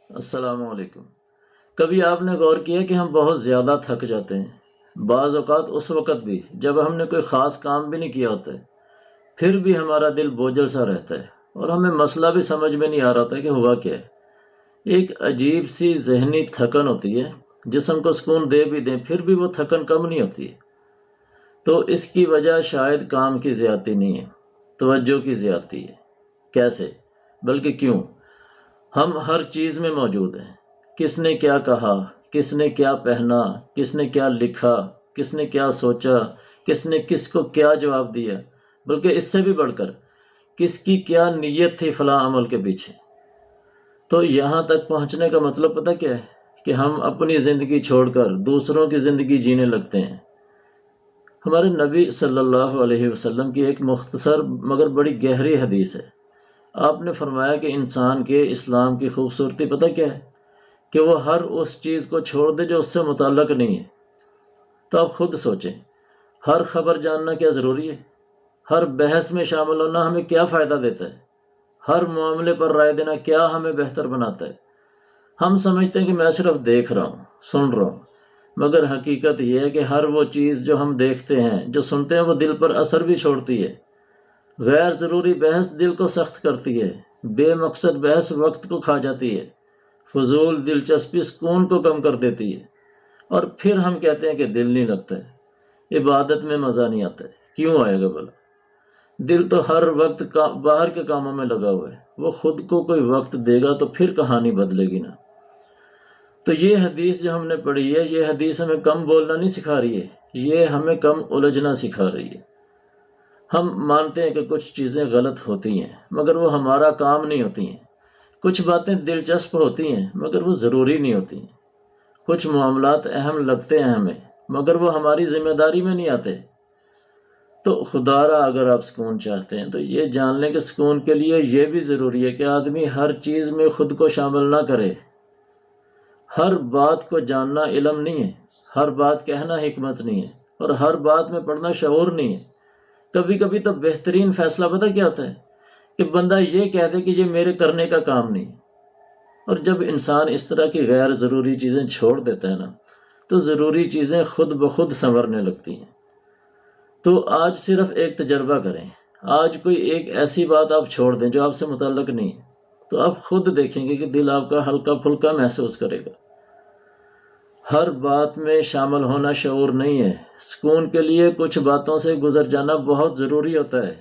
السلام علیکم۔ کبھی آپ نے غور کیا کہ ہم بہت زیادہ تھک جاتے ہیں، بعض اوقات اس وقت بھی جب ہم نے کوئی خاص کام بھی نہیں کیا ہوتا ہے، پھر بھی ہمارا دل بوجھل سا رہتا ہے اور ہمیں مسئلہ بھی سمجھ میں نہیں آ رہا تھا کہ ہوا کیا ہے۔ ایک عجیب سی ذہنی تھکن ہوتی ہے، جسم کو سکون دے بھی دیں پھر بھی وہ تھکن کم نہیں ہوتی ہے۔ تو اس کی وجہ شاید کام کی زیادتی نہیں ہے، توجہ کی زیادتی ہے۔ کیسے؟ بلکہ کیوں؟ ہم ہر چیز میں موجود ہیں۔ کس نے کیا کہا، کس نے کیا پہنا، کس نے کیا لکھا، کس نے کیا سوچا، کس نے کس کو کیا جواب دیا، بلکہ اس سے بھی بڑھ کر کس کی کیا نیت تھی فلاں عمل کے پیچھے۔ تو یہاں تک پہنچنے کا مطلب پتہ کیا ہے؟ کہ ہم اپنی زندگی چھوڑ کر دوسروں کی زندگی جینے لگتے ہیں۔ ہمارے نبی صلی اللہ علیہ وسلم کی ایک مختصر مگر بڑی گہری حدیث ہے۔ آپ نے فرمایا کہ انسان کے اسلام کی خوبصورتی پتہ کیا ہے؟ کہ وہ ہر اس چیز کو چھوڑ دے جو اس سے متعلق نہیں ہے۔ تو آپ خود سوچیں، ہر خبر جاننا کیا ضروری ہے؟ ہر بحث میں شامل ہونا ہمیں کیا فائدہ دیتا ہے؟ ہر معاملے پر رائے دینا کیا ہمیں بہتر بناتا ہے؟ ہم سمجھتے ہیں کہ میں صرف دیکھ رہا ہوں، سن رہا ہوں، مگر حقیقت یہ ہے کہ ہر وہ چیز جو ہم دیکھتے ہیں، جو سنتے ہیں، وہ دل پر اثر بھی چھوڑتی ہے۔ غیر ضروری بحث دل کو سخت کرتی ہے، بے مقصد بحث وقت کو کھا جاتی ہے، فضول دلچسپی سکون کو کم کر دیتی ہے، اور پھر ہم کہتے ہیں کہ دل نہیں لگتا ہے، عبادت میں مزہ نہیں آتا ہے۔ کیوں آئے گا بھلا؟ دل تو ہر وقت باہر کے کاموں میں لگا ہوا ہے، وہ خود کو کوئی وقت دے گا تو پھر کہانی بدلے گی نا۔ تو یہ حدیث جو ہم نے پڑھی ہے، یہ حدیث ہمیں کم بولنا نہیں سکھا رہی ہے، یہ ہمیں کم الجھنا سکھا رہی ہے۔ ہم مانتے ہیں کہ کچھ چیزیں غلط ہوتی ہیں مگر وہ ہمارا کام نہیں ہوتی ہیں، کچھ باتیں دلچسپ ہوتی ہیں مگر وہ ضروری نہیں ہوتی ہیں، کچھ معاملات اہم لگتے ہیں ہمیں مگر وہ ہماری ذمہ داری میں نہیں آتے۔ تو خدا را اگر آپ سکون چاہتے ہیں تو یہ جان لیں کہ سکون کے لیے یہ بھی ضروری ہے کہ آدمی ہر چیز میں خود کو شامل نہ کرے۔ ہر بات کو جاننا علم نہیں ہے، ہر بات کہنا حکمت نہیں ہے، اور ہر بات میں پڑھنا شعور نہیں ہے۔ کبھی کبھی تو بہترین فیصلہ پتہ کیا ہوتا ہے؟ کہ بندہ یہ کہہ دے کہ یہ میرے کرنے کا کام نہیں۔ اور جب انسان اس طرح کی غیر ضروری چیزیں چھوڑ دیتا ہے نا، تو ضروری چیزیں خود بخود سنورنے لگتی ہیں۔ تو آج صرف ایک تجربہ کریں، آج کوئی ایک ایسی بات آپ چھوڑ دیں جو آپ سے متعلق نہیں ہے، تو آپ خود دیکھیں گے کہ دل آپ کا ہلکا پھلکا محسوس کرے گا۔ ہر بات میں شامل ہونا شعور نہیں ہے، سکون کے لیے کچھ باتوں سے گزر جانا بہت ضروری ہوتا ہے۔